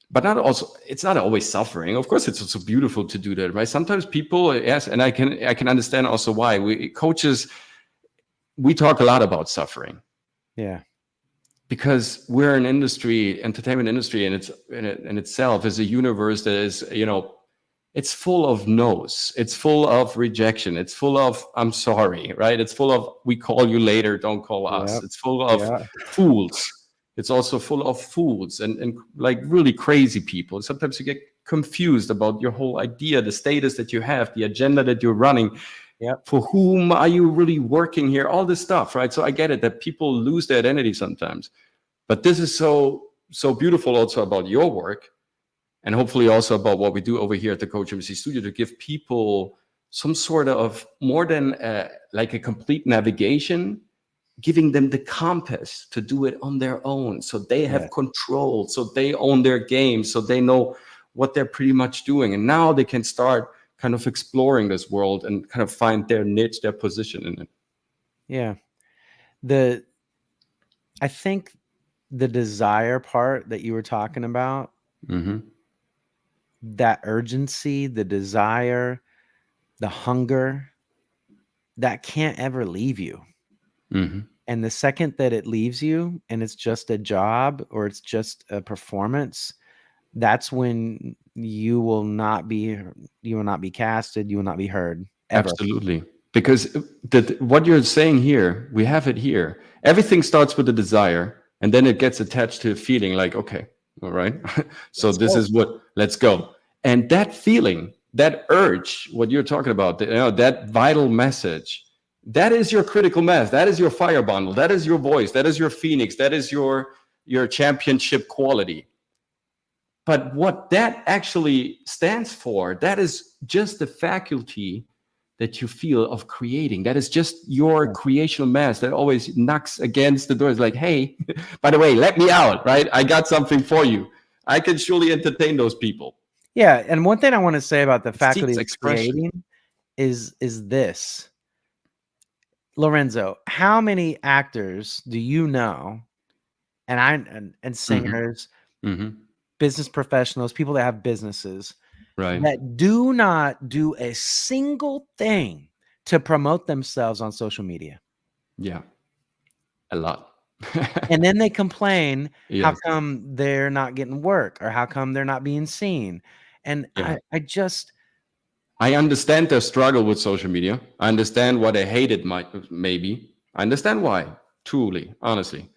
but it's not always suffering. Of course, it's also beautiful to do that, right? Sometimes people, yes, and I can understand also why we coaches, we talk a lot about suffering Yeah. because we're an industry, entertainment industry, and it's in itself is a universe that is, it's full of no's, it's full of rejection, it's full of I'm sorry, right? It's full of we call you later, don't call us. Yep. It's full of Yeah. fools. It's also full of fools and like really crazy people. Sometimes you get confused about your whole idea, the status that you have, the agenda that you're running. Yep. For whom are you really working here? All this stuff, right? So I get it that people lose their identity sometimes. But this is so beautiful also about your work, and hopefully also about what we do over here at the COACHMC studio, to give people some sort of more than like a complete navigation, giving them the compass to do it on their own, so they have Yeah. control, so they own their game, so they know what they're pretty much doing, and now they can start kind of exploring this world and kind of find their niche, their position in it. Yeah. I think the desire part that you were talking about, Mm-hmm. that urgency, the desire, the hunger, that can't ever leave you. Mm-hmm. And the second that it leaves you and it's just a job or it's just a performance, that's when you will not be casted, you will not be heard ever. Absolutely. Because what you're saying here, we have it here. Everything starts with a desire, and then it gets attached to a feeling like, okay, all right. So Let's this go. is what, let's go. And that feeling, that urge, what you're talking about, that vital message, that is your critical mass. That is your fire bundle. That is your voice. That is your phoenix. That is your championship quality. But what that actually stands for, that is just the faculty that you feel of creating. That is just your Yeah. creational mass that always knocks against the door. It's like, hey, by the way, let me out, right? I got something for you. I can surely entertain those people. Yeah, and one thing I want to say about the It faculty seeks of expression. creating is this. Lorenzo, how many actors do you know and Mm-hmm. singers, Mm-hmm. business professionals, people that have businesses Right. that do not do a single thing to promote themselves on social media. Yeah. A lot. And then they complain, how Yes. come they're not getting work or how come they're not being seen? And Yeah. I I understand their struggle with social media. I understand why they hate it, maybe. I understand why, truly, honestly.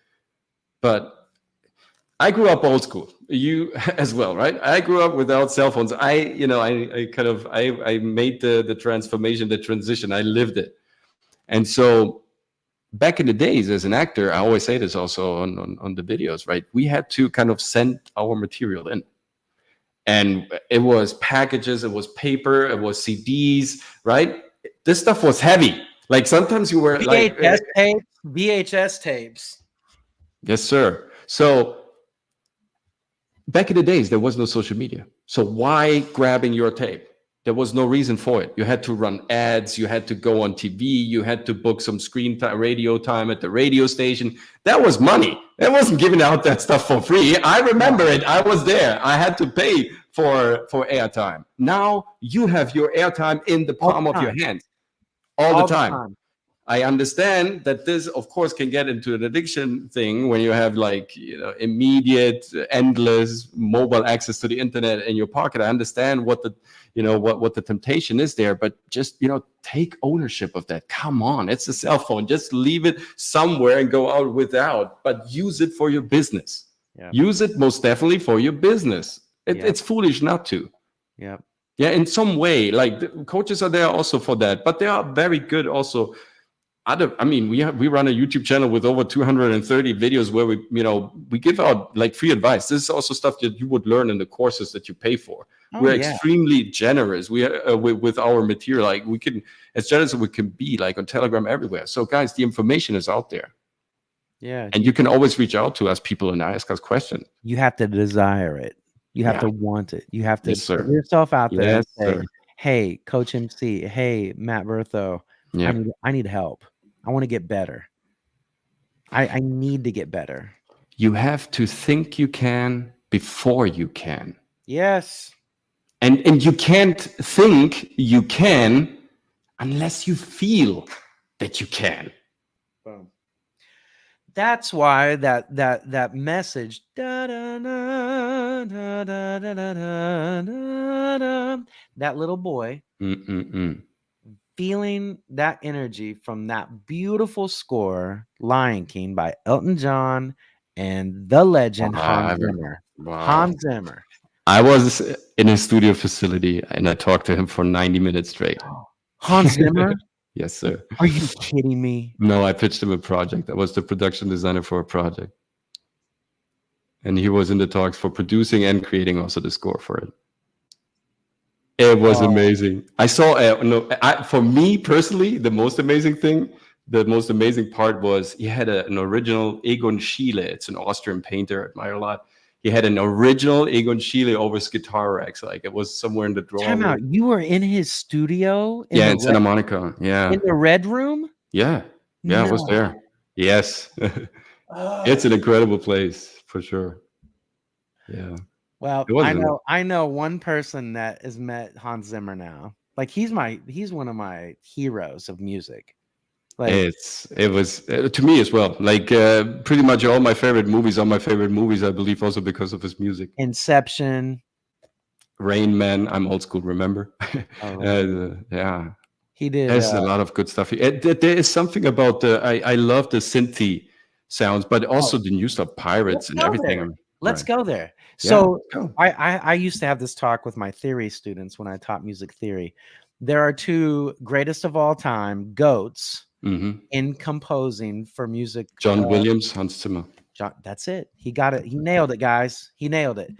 But I grew up old school. You as well, right? I grew up without cell phones. I made the transformation, the transition. I lived it. And so back in the days as an actor, I always say this also on the videos, right? We had to kind of send our material in. And it was packages, it was paper, it was CDs, right? This stuff was heavy. Like sometimes you were like, VHS tapes. yes, sir. So back in the days, there was no social media. So why grabbing your tape? There was no reason for it. You had to run ads. You had to go on TV. You had to book some screen time, radio time at the radio station. That was money. It wasn't giving out that stuff for free. I remember it. I was there. I had to pay for airtime. Now you have your airtime in the palm of your hand all the time. I understand that this, of course, can get into an addiction thing when you have like, immediate, endless mobile access to the internet in your pocket. I understand what the temptation is there, but just, take ownership of that. Come on, it's a cell phone. Just leave it somewhere and go out without, but use it for your business. Yeah. Use it most definitely for your business. It's foolish not to. Yeah. Yeah, in some way, like the coaches are there also for that, but they are very good also. We run a YouTube channel with over 230 videos where we give out like free advice. This is also stuff that you would learn in the courses that you pay for. We're extremely generous. With our material, like we can, as generous as we can be, like on Telegram, everywhere. So guys, the information is out there. Yeah. And you can always reach out to us people and ask us questions. You have to desire it. You have to want it. You have to put yourself out there and say, sir. Hey, Coach MC, hey, Matt Berthot, I need help. I want to get better. I need to get better. You have to think you can before you can. Yes. And you can't think you can unless you feel that you can. Boom. That's why that message, that little boy feeling that energy from that beautiful score, Lion King by Elton John and the legend Hans Zimmer. Wow. Hans Zimmer. I was in a studio facility and I talked to him for 90 minutes straight. Hans Zimmer? Yes, sir. Are you kidding me? No, I pitched him a project. I was the production designer for a project. And he was in the talks for producing and creating also the score for it. It was amazing. I saw, for me personally, the most amazing part was he had an original Egon Schiele. It's an Austrian painter I admire a lot. He had an original Egon Schiele over his guitar racks. Like it was somewhere in the drawer. Time out. You were in his studio? In Santa Monica. Yeah. In the Red Room? Yeah. Yeah, I was there. Yes. It's an incredible place for sure. Yeah. Well, I know one person that has met Hans Zimmer now. Like he's one of my heroes of music. Like it was to me as well. Like pretty much all my favorite movies are my favorite movies, I believe, also because of his music. Inception, Rain Man. I'm old school, remember? Yeah. He did. There's a lot of good stuff. There is something about I love the synthy sounds, but also the new stuff, pirates and everything. Let's go there. So I used to have this talk with my theory students when I taught music theory. There are two greatest of all time GOATs in composing for music. John Williams, Hans Zimmer. That's it. He got it. He nailed it, guys. He nailed it.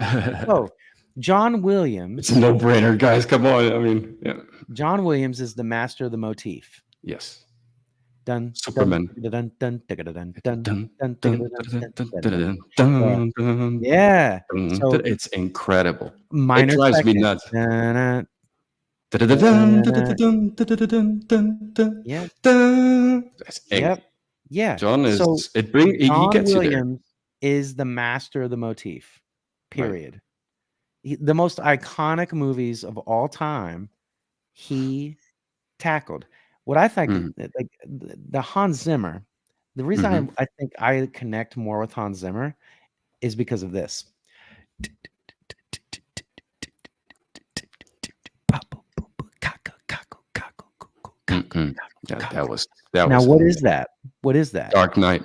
So John Williams. It's a no-brainer, guys. Come on. I mean, yeah. John Williams is the master of the motif. Yes. Superman. Yeah. So it's incredible. Minor it drives me nuts. Yep. Yeah. John is John Williams is the master of the motif. Period. the most iconic movies of all time, he tackled. What I think, Mhm. like the Hans Zimmer, the reason Mhm. I think I connect more with Hans Zimmer is because of this. Mm-mm. Yeah, that Now, was what is amazing. that? What is that? Dark Knight.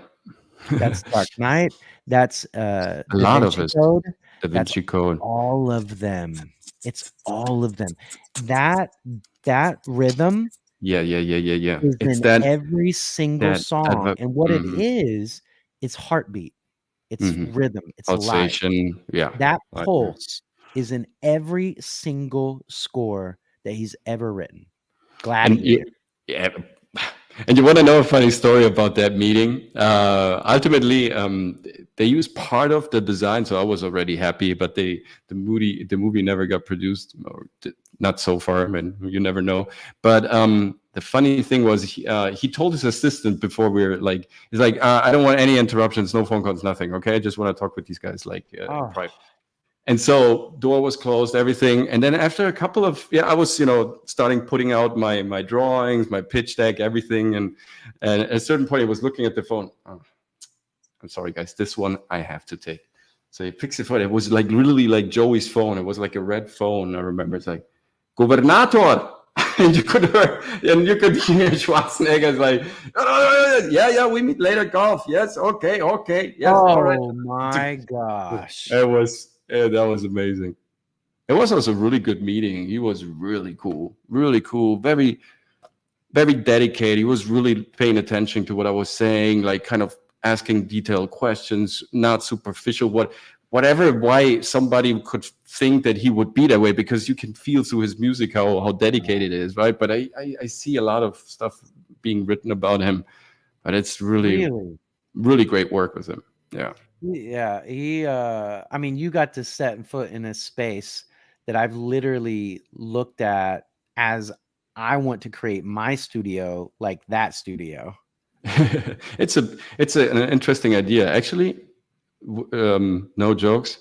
That's Dark Knight. That's A Da lot of Vinci us. Code. Da That's Vinci Code. all of them. It's all of them. That that rhythm Yeah, yeah, yeah, yeah, yeah. is It's in every single that song, vibe. and what it Mhm. is, it's heartbeat, it's Mhm. rhythm, it's live. Pulsation. Yeah. That I agree. pulse is in every single score that he's ever written. And Gladiator. you, yeah, and you want to know a funny story about that meeting? Ultimately, they used part of the design, so I was already happy. But the movie never got produced, or not so far. I mean, you never know. But the funny thing was, he told his assistant before we were like, he's like, I don't want any interruptions, no phone calls, nothing. Okay, I just want to talk with these guys like in Oh, private. And so door was closed, everything. And then after a couple of, I was, starting putting out my drawings, my pitch deck, everything. And at a certain point, I was looking at the phone. Oh, I'm sorry, guys, this one I have to take. So he picks it for it. It was like really like Joey's phone. It was like a red phone. I remember it's like, Gobernator. And you could hear Schwarzenegger's like, yeah, we meet later, golf. Yes, okay, yes, all right. oh my gosh. That was amazing. It was also a really good meeting. He was really cool, very, very dedicated. He was really paying attention to what I was saying, like kind of asking detailed questions, not superficial. Why somebody could think that he would be that way, because you can feel through his music how dedicated it is, right? But I see a lot of stuff being written about him, but it's really, Really? really great work with him. Yeah. Yeah, I mean, you got to set foot in a space that I've literally looked at as I want to create my studio like that studio. It's an interesting idea, actually. No jokes.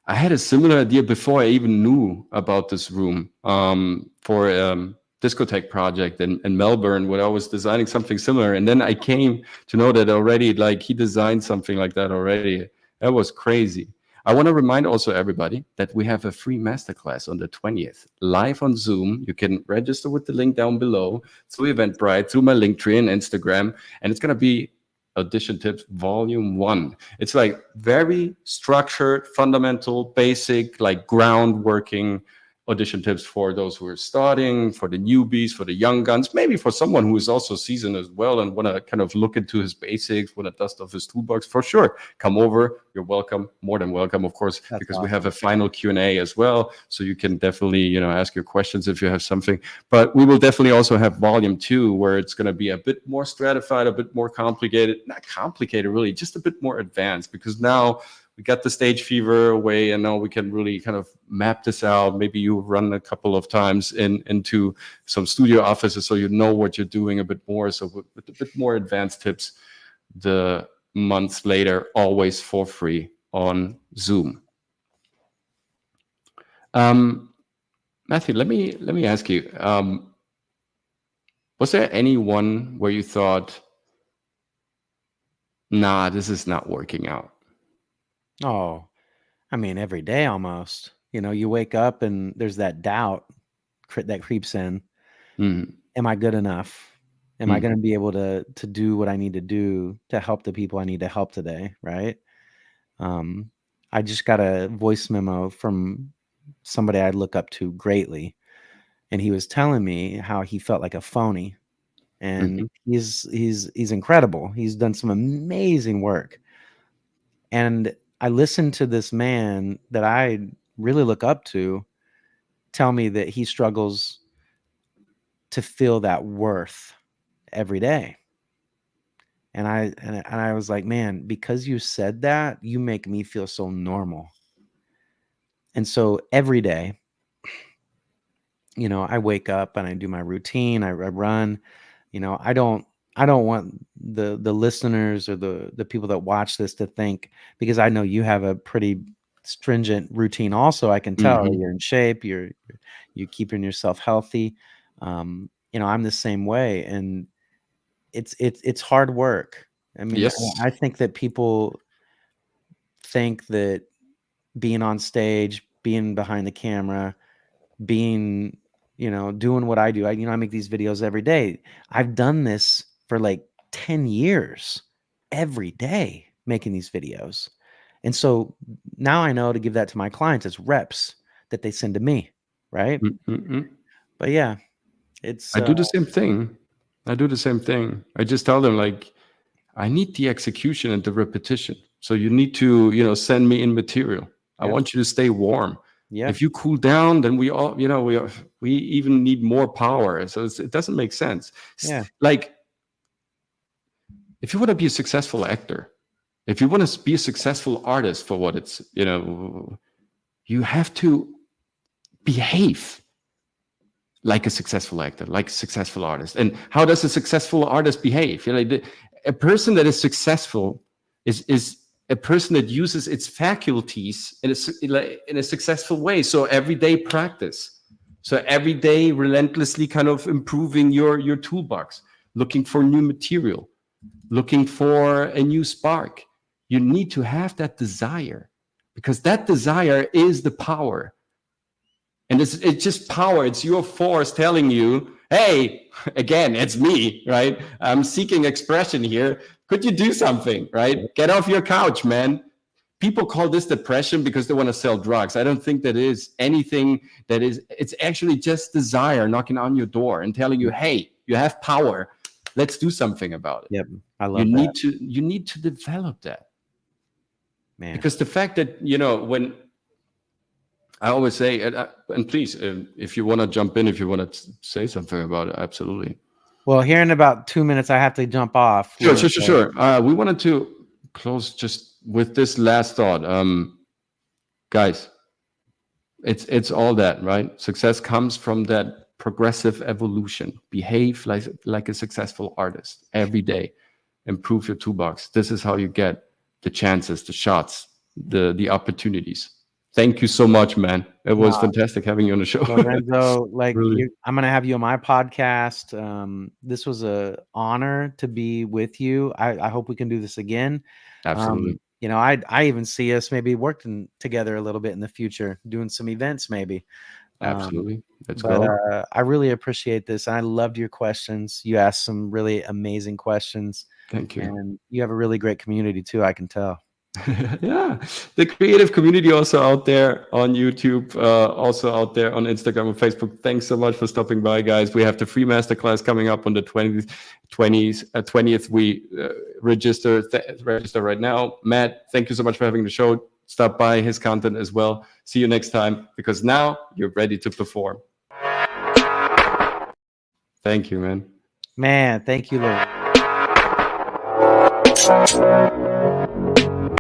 I had a similar idea before I even knew about this room, for discotheque project in Melbourne, where I was designing something similar, and then I came to know that already, like he designed something like that already. That was crazy. I want to remind also everybody that we have a free masterclass on the 20th, live on Zoom. You can register with the link down below through Eventbrite, through my Linktree and Instagram, and it's going to be Audition Tips Volume 1. It's like very structured, fundamental, basic, like ground working audition tips for those who are starting, for the newbies, for the young guns, maybe for someone who is also seasoned as well and want to kind of look into his basics, want to dust off his toolbox. For sure, come over. You're welcome, more than welcome, of course, That's because we have awesome. a final Q&A as well, so you can definitely ask your questions if you have something. But we will definitely also have volume 2, where it's going to be a bit more stratified, a bit more complicated, not complicated really, just a bit more advanced, because now we got the stage fever away, and now we can really kind of map this out. Maybe you run a couple of times into some studio offices, so you know what you're doing a bit more. So with a bit more advanced tips, the months later, always for free on Zoom. Matthew, let me ask you: was there anyone where you thought, "Nah, this is not working out"? Oh, I mean, every day almost. You wake up and there's that doubt that creeps in. Mm, Am I good enough? Am I mm, going to be able to do what I need to do to help the people I need to help today, right? Um, I just got a voice memo from somebody I look up to greatly, and he was telling me how he felt like a phony, and mhm. he's incredible. He's done some amazing work, and I listened to this man that I really look up to tell me that he struggles to feel that worth every day. And I was like, man, because you said that, you make me feel so normal. And so every day, I wake up and I do my routine. I run. I don't want the listeners or the people that watch this to think, because I know you have a pretty stringent routine also. I can tell Mhm. you're in shape, you're keeping yourself healthy. You know, I'm the same way, and it's hard work. I mean, Yes. I think that people think that being on stage, being behind the camera, being, you know, doing what I do. You know, I make these videos every day. I've done this for like 10 years, every day making these videos. And so now I know to give that to my clients as reps that they send to me, right? Mm. But yeah, it's I do the same thing. I do the same thing. I just tell them, like, I need the execution and the repetition. So you need to, you know, send me in material. I yep, want you to stay warm. yep, If you cool down, then we all, you know, we even need more power. So it doesn't make sense. yeah, Like, if you want to be a successful actor, if you want to be a successful artist for what it's, you know, you have to behave like a successful actor, like a successful artist. And how does a successful artist behave? You know, a person that is successful is a person that uses its faculties in a successful way. So everyday practice. So every day relentlessly kind of improving your toolbox, looking for new material, looking for a new spark. You need to have that desire, because that desire is the power. And it's just power. It's your force telling you, hey, again, it's me, right? I'm seeking expression here. Could you do something, right? Get off your couch, man. People call this depression because they want to sell drugs. I don't think that is anything that is, it's actually just desire knocking on your door and telling you, hey, you have power. Let's do something about it. yep. I love that, You need to develop that. man. Because the fact that, you know, when I always say, and please, if you want to jump in, if you want to say something about it, absolutely. Well, here in about 2 minutes, I have to jump off. Sure. We wanted to close just with this last thought. Guys, it's all that, right? Success comes from that progressive evolution. Behave like a successful artist every day. Improve your toolbox. This is how you get the chances, the shots, the opportunities. Thank you so much, man. It was fantastic having you on the show. Lorenzo, like Really. I'm gonna have you on my podcast. This was a honor to be with you. I hope we can do this again. Absolutely. You know, I even see us maybe working together a little bit in the future, doing some events maybe. Absolutely. Let's But go. I really appreciate this. I loved your questions. You asked some really amazing questions, Thank you. and you have a really great community too, I can tell. Yeah, the creative community also out there on YouTube, also out there on Instagram and Facebook. Thanks so much for stopping by, guys. We have the free masterclass coming up on the 20th. We register right now. Matt, thank you so much for having the show. Stop by his content as well. See you next time, because now you're ready to perform. Thank you, man. Man, thank you, Lorenzo.